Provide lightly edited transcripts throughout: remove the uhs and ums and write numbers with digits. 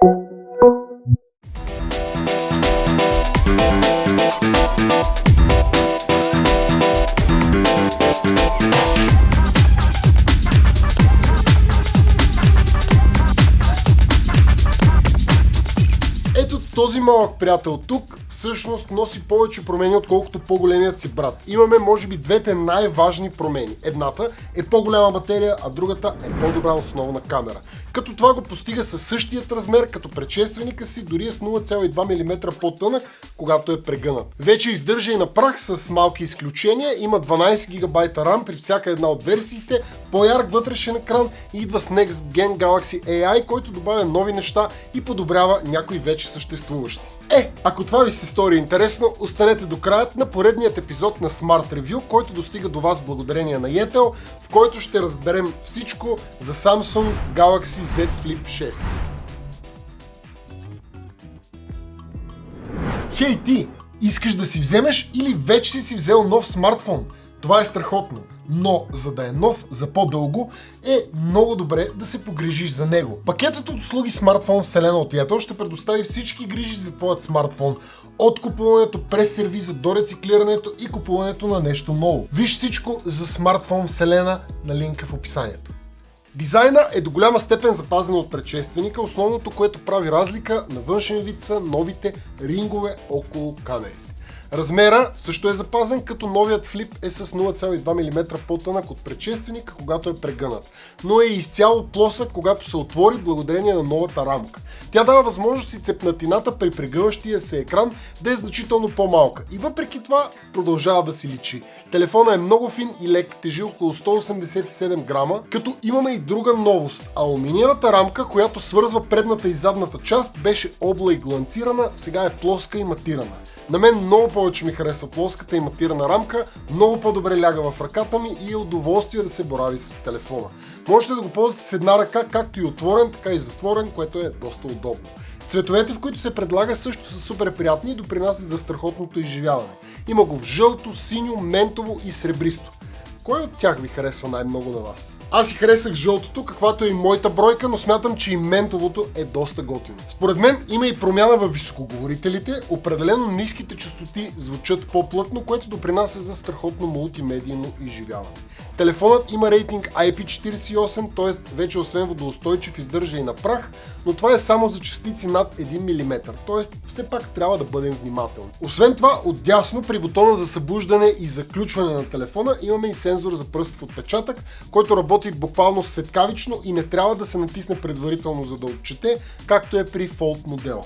Ето този малък приятел тук всъщност носи повече промени, отколкото по-големият си брат. Имаме може би двете най-важни промени. Едната е по-голяма батерия, а другата е по-добра основна камера. Като това го постига със същият размер като предшественика си, дори е с 0,2 мм по-тънък, когато е прегънат. Вече издържа и на прах с малки изключения, има 12 ГБ RAM при всяка една от версиите, по-ярък вътрешен екран и идва с Next Gen Galaxy AI, който добавя нови неща и подобрява някои вече съществуващи. Ако това ви се стори интересно, останете до краят на поредният епизод на Smart Review, който достига до вас благодарение на Yetel, в който ще разберем всичко за Samsung Galaxy Z Flip 6. Хей ти! Искаш да си вземеш или вече си взел нов смартфон? Това е страхотно, но за да е нов за по-дълго е много добре да се погрижиш за него. Пакетът от услуги смартфон вселена от Yetel ще предостави всички грижи за твоят смартфон. От купуването през сервиза до рециклирането и купуването на нещо ново. Виж всичко за смартфон вселена на линка в описанието. Дизайна е до голяма степен запазен от предшественика, основното, което прави разлика на външен вид са новите рингове около камерите. Размера също е запазен, като новият флип е с 0,2 мм по-тънък от предшественика, когато е прегънат, но е изцяло плосък, когато се отвори благодарение на новата рамка. Тя дава възможност и цепнатината при прегъващия се екран да е значително по-малка и въпреки това продължава да си личи. Телефонът е много фин и лек, тежи около 187 грама, като имаме и друга новост. Алуминиевата рамка, която свързва предната и задната част, беше обла и гланцирана, сега е плоска и матирана. На мен много повече ми харесва плоската и матирана рамка, много по-добре ляга в ръката ми и е удоволствие да се борави с телефона. Можете да го ползвате с една ръка, както и отворен, така и затворен, което е доста удобно. Цветовете, в които се предлага, също са супер приятни и допринасят за страхотното изживяване. Има го в жълто, синьо, ментово и сребристо. Кой от тях ви харесва най-много на вас? Аз си харесах жълтото, каквато е и моята бройка, но смятам, че и ментовото е доста готино. Според мен има и промяна във високоговорителите, определено ниските честоти звучат по-плътно, което допринася за страхотно мултимедийно изживяване. Телефонът има рейтинг IP48, т.е. вече освен водоустойчив издържа и на прах, но това е само за частици над 1 мм, т.е. все пак трябва да бъдем внимателни. Освен това, отдясно при бутона за събуждане и заключване на телефона имаме и сензор за пръстов отпечатък, който работи буквално светкавично и не трябва да се натисне предварително за да отчете, както е при Fold модела.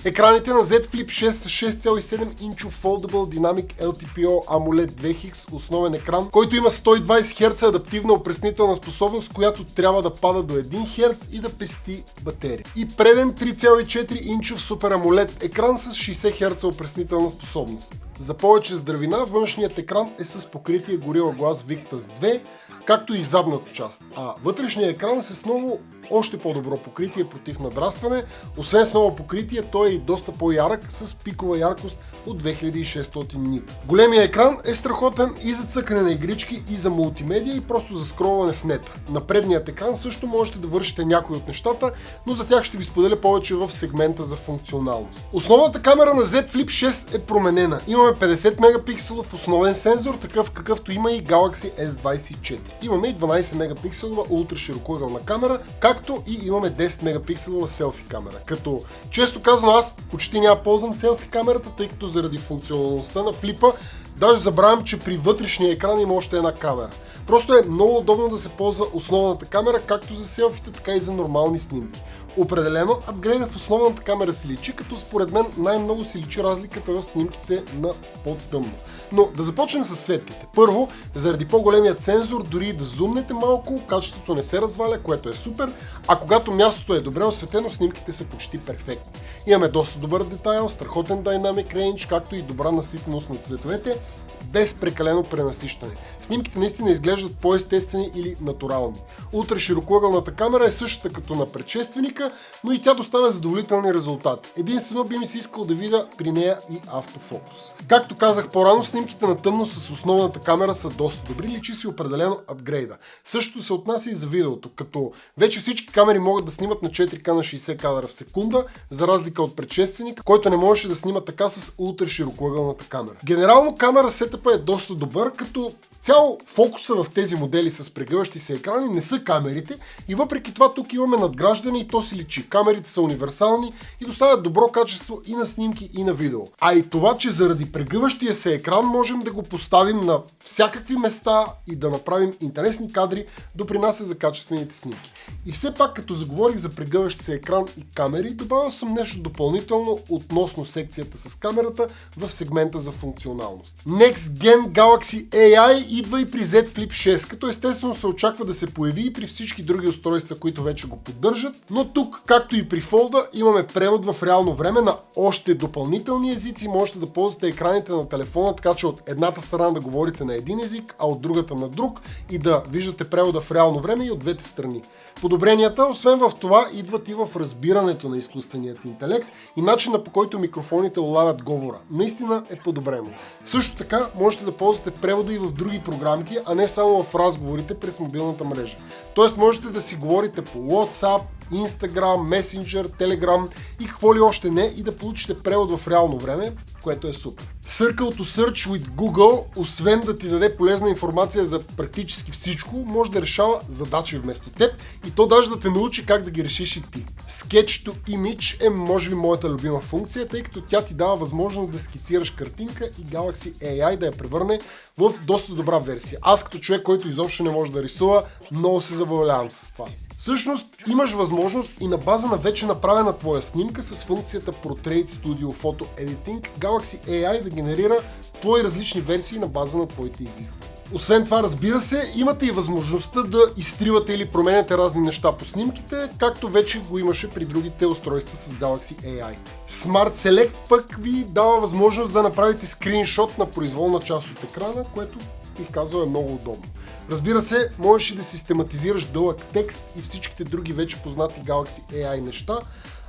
Екраните на Z Flip 6 са 6,7 инчов Foldable Dynamic LTPO AMOLED 2Hz основен екран, който има 120 Hz адаптивна опреснителна способност, която трябва да пада до 1 Hz и да пести батерия. И преден 3,4 инчов Super AMOLED екран с 60 Hz опреснителна способност. За повече здравина външният екран е с покритие Gorilla Glass Victus 2, както и задната част, а вътрешният екран е с ново още по-добро покритие против надраскване. Освен с ново покритие, той е и доста по-ярък с пикова яркост от 2600 нита. Големия екран е страхотен и за цъкане на игрички, и за мултимедия, и просто за скролване в нета. На предният екран също можете да вършите някои от нещата, но за тях ще ви споделя повече в сегмента за функционалност. Основната камера на Z Flip 6 е променена. Имаме 50 мегапикселов основен сензор, такъв какъвто има и Galaxy S24. Имаме и 12 мегапикселова ултраширокоъгълна камера, както и имаме 10 мегапикселова селфи камера. Като често казано аз почти няма ползвам селфи камерата, тъй като заради функционалността на флипа даже забравям, че при вътрешния екран има още една камера. Просто е много удобно да се ползва основната камера, както за селфите, така и за нормални снимки. Определено апгрейда в основната камера се личи, като според мен най-много се личи разликата в снимките на по-тъмно. Но да започнем с светлите. Първо, заради по-големият сензор, дори да зумнете малко, качеството не се разваля, което е супер, а когато мястото е добре осветено, снимките са почти перфектни. Имаме доста добър детайл, страхотен Dynamic Range, както и добра наситеност на цветовете, без прекалено пренасищане. Снимките наистина изглеждат по-естествени или натурални. Ултраширокоъгълната камера е същата като на предшественика, снимка, но и тя доставя задоволителни резултати. Единствено би ми се искало да видя при нея и автофокус. Както казах по-рано, снимките на тъмно с основната камера са доста добри, личи си определено апгрейда. Същото се отнася и за видеото, като вече всички камери могат да снимат на 4К на 60 кадра в секунда, за разлика от предшественика, който не можеше да снима така с ултра широкоъгълната камера. Генерално камера сетъпа е доста добър, като цяло фокуса в тези модели с прегъващи се екрани не са камерите и въпреки това тук имаме надграждане и то си личи. Камерите са универсални и доставят добро качество и на снимки и на видео. А и това, че заради прегъващия се екран можем да го поставим на всякакви места и да направим интересни кадри, допринася за качествените снимки. И все пак, като заговорих за прегъващ се екран и камери, добавил съм нещо допълнително относно секцията с камерата в сегмента за функционалност. Next Gen Galaxy AI идва и при Z Flip 6, като естествено се очаква да се появи и при всички други устройства, които вече го поддържат, но тук, както и при Fold, имаме превод в реално време на още допълнителни езици. Можете да ползвате екраните на телефона, така че от едната страна да говорите на един език, а от другата на друг и да виждате превода в реално време и от двете страни. Подобренията, освен в това, идват и в разбирането на изкуственият интелект и начина, по който микрофоните улавят говора. Наистина е подобрено. Също така можете да ползвате превода и в други програмки, а не само в разговорите през мобилната мрежа. Тоест можете да си говорите по WhatsApp, Instagram, Messenger, Telegram и какво ли още не и да получите превод в реално време, което е супер. Circle to Search with Google, освен да ти даде полезна информация за практически всичко, може да решава задачи вместо теб и то даже да те научи как да ги решиш и ти. Sketch to Image е може би моята любима функция, тъй като тя ти дава възможност да скицираш картинка и Galaxy AI да я превърне в доста добра версия. Аз като човек, който изобщо не може да рисува, много се забавлявам с това. Всъщност имаш възможност и на база на вече направена твоя снимка с функцията Portrait Studio Photo Editing, Galaxy AI да генерира твои различни версии на база на твоите изисквания. Освен това, разбира се, имате и възможността да изтривате или променяте разни неща по снимките, както вече го имаше при другите устройства с Galaxy AI. Smart Select пък ви дава възможност да направите скриншот на произволна част от екрана, което бих казал е много удобно. Разбира се, можеш и да систематизираш дълъг текст и всичките други вече познати Galaxy AI неща.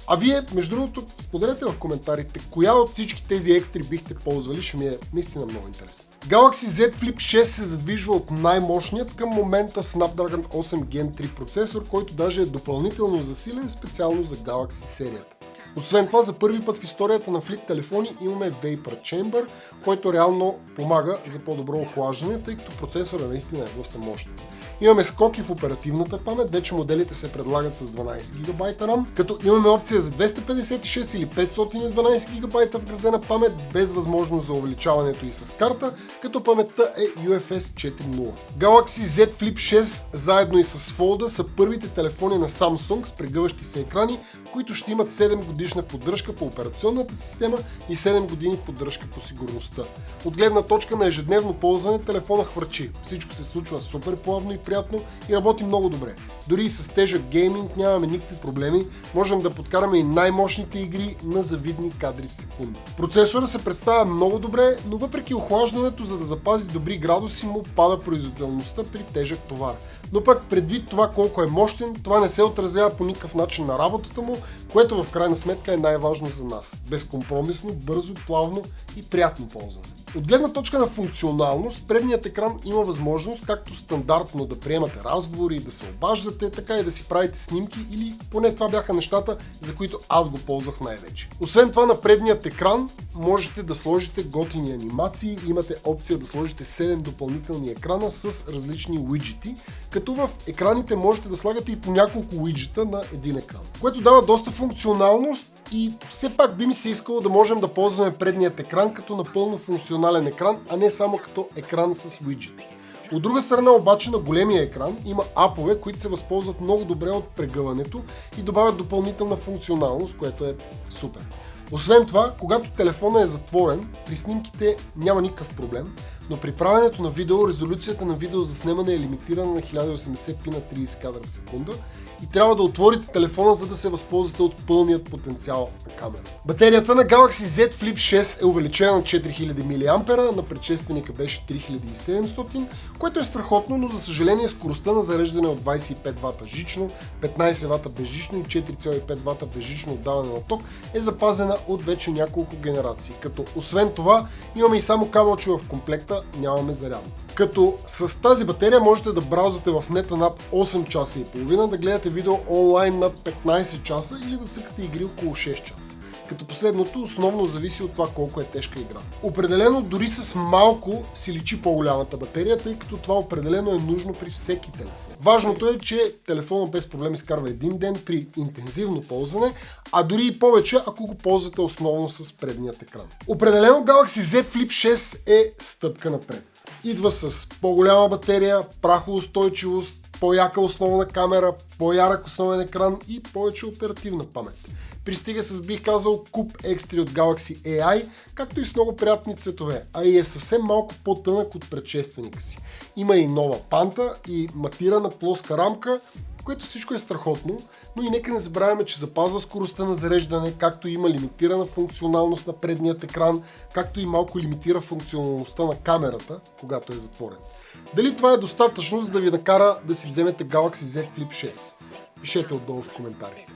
А вие, между другото, споделете в коментарите коя от всички тези екстри бихте ползвали, ще ми е наистина много интересно. Galaxy Z Flip 6 се задвижва от най-мощният към момента Snapdragon 8 Gen 3 процесор, който даже е допълнително засилен специално за Galaxy серията. Освен това, за първи път в историята на флип телефони имаме Vapor Chamber, който реално помага за по-добро охлаждане, тъй като процесорът наистина е доста мощен. Имаме скоки в оперативната памет, вече моделите се предлагат с 12 ГБ RAM, като имаме опция за 256 или 512 ГБ вградена памет, без възможност за увеличаването и с карта, като паметта е UFS 4.0. Galaxy Z Flip 6 заедно и с Fold са първите телефони на Samsung с прегъващи се екрани, които ще имат 7 годишна поддръжка по операционната система и 7 години поддръжка по сигурността. От гледна точка на ежедневно ползване телефона хвърчи. Всичко се случва супер плавно и приятно и работи много добре. Дори и с тежък гейминг нямаме никакви проблеми, можем да подкараме и най-мощните игри на завидни кадри в секунда. Процесора се представя много добре, но въпреки охлаждането, за да запази добри градуси, му пада производителността при тежък товар. Но пък предвид това колко е мощен, това не се отразява по никакъв начин на работата му, което в крайна сметка е най-важно за нас. Безкомпромисно, бързо, плавно и приятно ползване. От гледна точка на функционалност, предният екран има възможност както стандартно да приемате разговори и да се обаждате, така и да си правите снимки, или поне това бяха нещата, за които аз го ползвах най-вече. Освен това, на предният екран можете да сложите готини анимации, имате опция да сложите 7 допълнителни екрана с различни уиджети, като в екраните можете да слагате и по няколко уиджета на един екран, което дава доста функционалност. И все пак би ми се искало да можем да ползваме предният екран като напълно функционален екран, а не само като екран с уиджети. От друга страна обаче на големия екран има апове, които се възползват много добре от прегъването и добавят допълнителна функционалност, което е супер. Освен това, когато телефона е затворен, при снимките няма никакъв проблем, но при правенето на видео резолюцията на видео за снимане е лимитирана на 1080p на 30 кадра в секунда и трябва да отворите телефона, за да се възползвате от пълният потенциал на камера. Батерията на Galaxy Z Flip 6 е увеличена на 4000 мА, на предшественика беше 3700, което е страхотно, но за съжаление скоростта на зареждане от 25 В жично, 15 В безжично и 4,5 В безжично отдаване на ток е запазена от вече няколко генерации, като освен това имаме и само кабелче в комплекта, нямаме зарядно. Като с тази батерия можете да браузвате в нета над 8 часа и половина, да гледате видео онлайн над 15 часа или да цъкате игри около 6 часа. Като последното основно зависи от това колко е тежка игра. Определено дори с малко си личи по-голямата батерия, тъй като това определено е нужно при всеки телефон. Важното е, че телефонът без проблем изкарва един ден при интензивно ползване, а дори и повече, ако го ползвате основно с предният екран. Определено Galaxy Z Flip 6 е стъпка напред. Идва с по-голяма батерия, прахоустойчивост, по-яка основна камера, по-ярък основен екран и повече оперативна памет. Пристига с, бих казал, куп екстри от Galaxy AI, както и с много приятни цветове, а и е съвсем малко по-тънък от предшественика си. Има и нова панта и матирана плоска рамка, което всичко е страхотно, но и нека не забравяме, че запазва скоростта на зареждане, както има лимитирана функционалност на предният екран, както и малко лимитира функционалността на камерата, когато е затворен. Дали това е достатъчно, за да ви накара да си вземете Galaxy Z Flip 6? Пишете отдолу в коментарите.